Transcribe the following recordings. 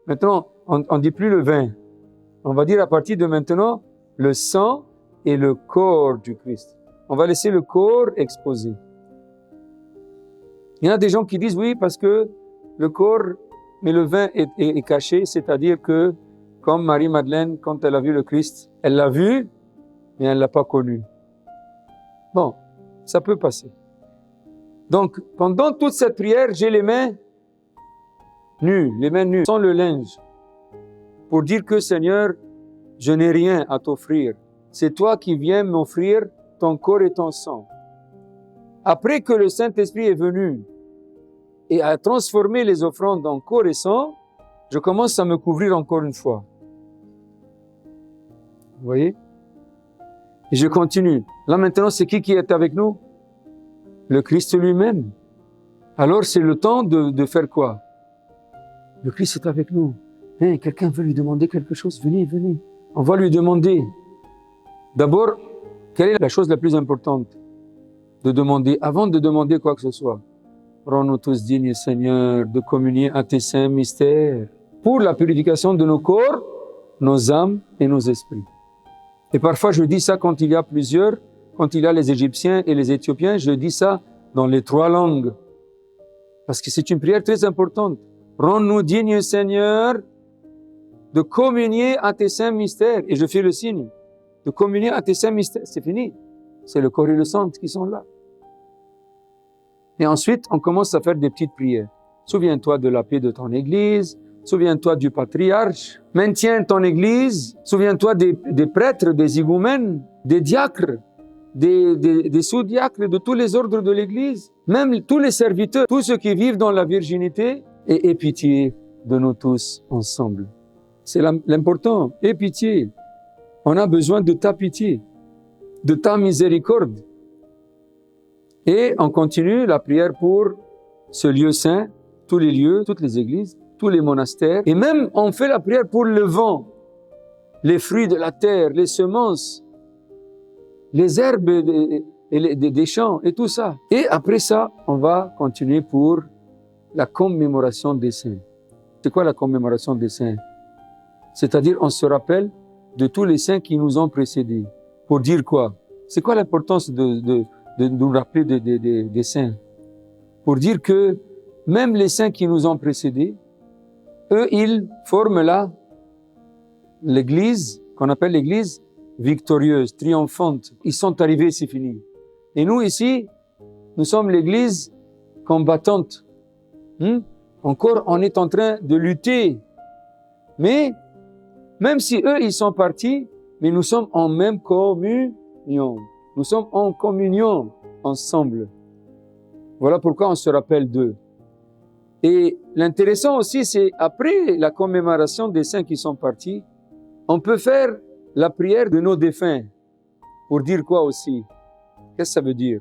Maintenant, on ne dit plus le vin. On va dire à partir de maintenant, le sang et le corps du Christ. On va laisser le corps exposé. Il y a des gens qui disent oui, parce que le corps, mais le vin est caché, c'est-à-dire que, comme Marie-Madeleine, quand elle a vu le Christ, elle l'a vu, mais elle ne l'a pas connu. Bon, ça peut passer. Donc, pendant toute cette prière, j'ai les mains nues, sans le linge, pour dire que, Seigneur, je n'ai rien à t'offrir. C'est toi qui viens m'offrir ton corps et ton sang. Après que le Saint-Esprit est venu et a transformé les offrandes en corps et sang, je commence à me couvrir encore une fois. Vous voyez? Et je continue. Là maintenant, c'est qui est avec nous? Le Christ lui-même. Alors c'est le temps de faire quoi? Le Christ est avec nous. Hein, quelqu'un veut lui demander quelque chose? Venez. On va lui demander. D'abord, quelle est la chose la plus importante de demander, avant de demander quoi que ce soit? Rends-nous tous dignes, Seigneur, de communier à tes saints mystères pour la purification de nos corps, nos âmes et nos esprits. Et parfois, je dis ça quand il y a les Égyptiens et les Éthiopiens, je dis ça dans les 3 langues. Parce que c'est une prière très importante. Rends-nous dignes, Seigneur, de communier à tes saints mystères. Et je fais le signe de communier à tes saints mystères. C'est fini. C'est le corps et le sang qui sont là. Et ensuite, on commence à faire des petites prières. Souviens-toi de la paix de ton Église. Souviens-toi du patriarche. Maintiens ton Église. Souviens-toi des prêtres, des higoumènes, des diacres, des sous-diacres, de tous les ordres de l'Église. Même tous les serviteurs, tous ceux qui vivent dans la virginité. Et aie pitié de nous tous ensemble. C'est l'important. Aie pitié. On a besoin de ta pitié, de ta miséricorde. Et on continue la prière pour ce lieu saint, tous les lieux, toutes les églises, tous les monastères. Et même, on fait la prière pour le vent, les fruits de la terre, les semences, les herbes des champs et tout ça. Et après ça, on va continuer pour la commémoration des saints. C'est quoi la commémoration des saints? C'est-à-dire, on se rappelle de tous les saints qui nous ont précédés. Pour dire quoi? C'est quoi l'importance de nous rappeler des saints? Pour dire que même les saints qui nous ont précédés, eux, ils forment là l'église, qu'on appelle l'église victorieuse, triomphante. Ils sont arrivés, c'est fini. Et nous, ici, nous sommes l'église combattante. Encore, on est en train de lutter. Mais, même si eux, ils sont partis, mais nous sommes en même communion. Nous sommes en communion ensemble. Voilà pourquoi on se rappelle d'eux. Et l'intéressant aussi, c'est après la commémoration des saints qui sont partis, on peut faire la prière de nos défunts. Pour dire quoi aussi? Qu'est-ce que ça veut dire?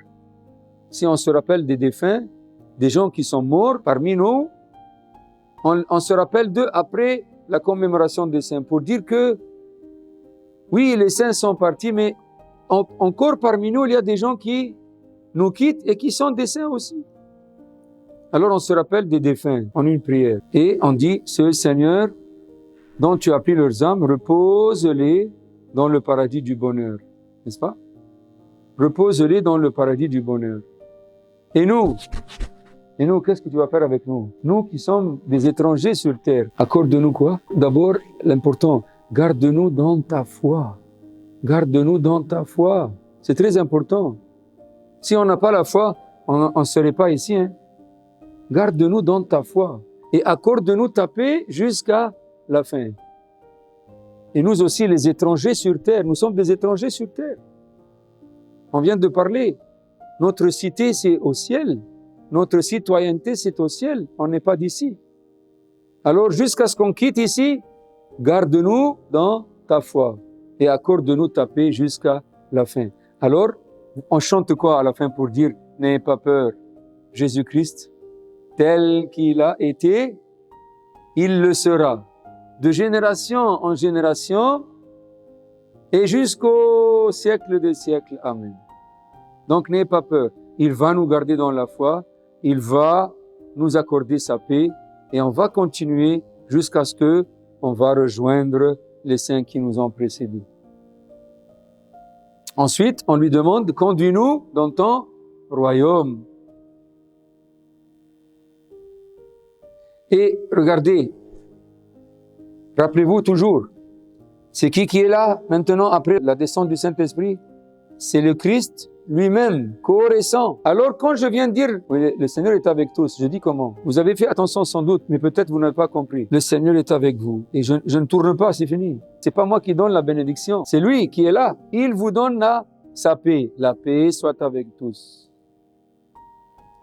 Si on se rappelle des défunts, des gens qui sont morts parmi nous, on se rappelle d'eux après la commémoration des saints. Pour dire que, oui, les saints sont partis, mais encore parmi nous, il y a des gens qui nous quittent et qui sont des saints aussi. Alors on se rappelle des défunts en une prière. Et on dit, ce Seigneur dont tu as pris leurs âmes, repose-les dans le paradis du bonheur. N'est-ce pas? Repose-les dans le paradis du bonheur. Et nous, qu'est-ce que tu vas faire avec nous? Nous qui sommes des étrangers sur terre, accorde-nous quoi? D'abord, l'important, garde-nous dans ta foi. Garde-nous dans ta foi. C'est très important. Si on n'a pas la foi, on ne serait pas ici. Garde-nous dans ta foi. Et accorde-nous ta paix jusqu'à la fin. Et nous aussi, les étrangers sur terre, nous sommes des étrangers sur terre. On vient de parler. Notre cité, c'est au ciel. Notre citoyenneté, c'est au ciel. On n'est pas d'ici. Alors, jusqu'à ce qu'on quitte ici, garde-nous dans ta foi et accorde-nous ta paix jusqu'à la fin. Alors, on chante quoi à la fin pour dire « N'ayez pas peur, Jésus-Christ, tel qu'il a été, il le sera. De génération en génération et jusqu'au siècle des siècles. Amen. » Donc, n'ayez pas peur. Il va nous garder dans la foi, il va nous accorder sa paix et on va continuer jusqu'à ce que on va rejoindre les saints qui nous ont précédés. Ensuite, on lui demande, conduis-nous dans ton royaume. Et regardez, rappelez-vous toujours, c'est qui est là maintenant après la descente du Saint-Esprit? C'est le Christ lui-même, corps et sang. Alors quand je viens de dire, oui, le Seigneur est avec tous, je dis comment? Vous avez fait attention sans doute, mais peut-être vous n'avez pas compris. Le Seigneur est avec vous. Et je ne tourne pas, c'est fini. C'est pas moi qui donne la bénédiction, c'est lui qui est là. Il vous donne sa paix. La paix soit avec tous.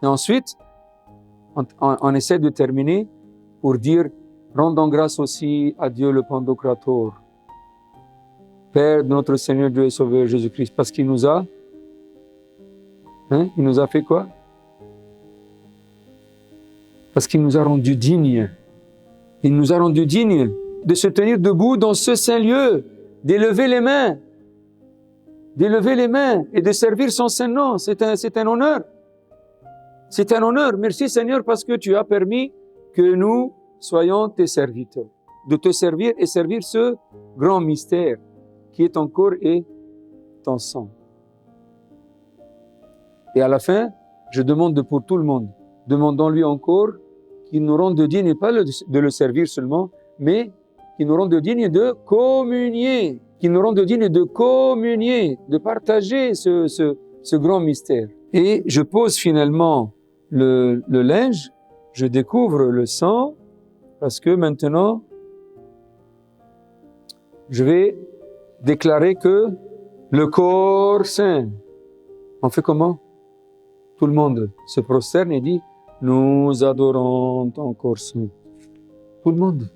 Et ensuite, on essaie de terminer pour dire, rendons grâce aussi à Dieu le Pantocrator, Père de notre Seigneur Dieu et Sauveur Jésus-Christ, parce qu'il nous a, il nous a fait quoi? Parce qu'il nous a rendus dignes. Il nous a rendus dignes de se tenir debout dans ce saint lieu, d'élever les mains et de servir son saint nom. C'est un honneur. C'est un honneur. Merci Seigneur parce que tu as permis que nous soyons tes serviteurs, de te servir et servir ce grand mystère qui est ton corps et ton sang. Et à la fin, je demande pour tout le monde, demandons-lui encore qu'il nous rende dignes, et pas de le servir seulement, mais qu'il nous rende dignes de communier, qu'il nous rende dignes de communier, de partager ce grand mystère. Et je pose finalement le linge, je découvre le sang, parce que maintenant, je vais déclarer que le corps saint, on fait comment? Tout le monde se prosterne et dit, nous adorons ton corps saint. Tout le monde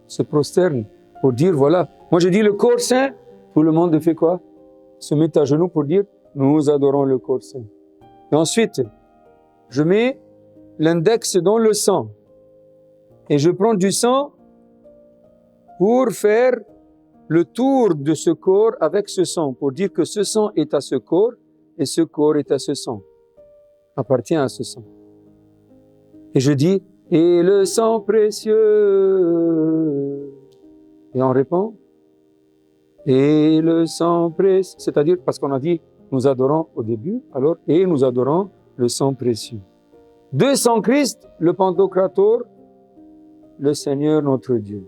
se prosterne pour dire, voilà. Moi je dis le corps saint, tout le monde fait quoi? Se met à genoux pour dire, nous adorons le corps saint. Et ensuite, je mets l'index dans le sang. Et je prends du sang pour faire le tour de ce corps avec ce sang, pour dire que ce sang est à ce corps et ce corps est à ce sang, appartient à ce sang. Et je dis, et le sang précieux. Et on répond, et le sang précieux. C'est-à-dire, parce qu'on a dit, nous adorons au début, alors, et nous adorons le sang précieux. De sang Christ, le Pantocrator, le Seigneur notre Dieu.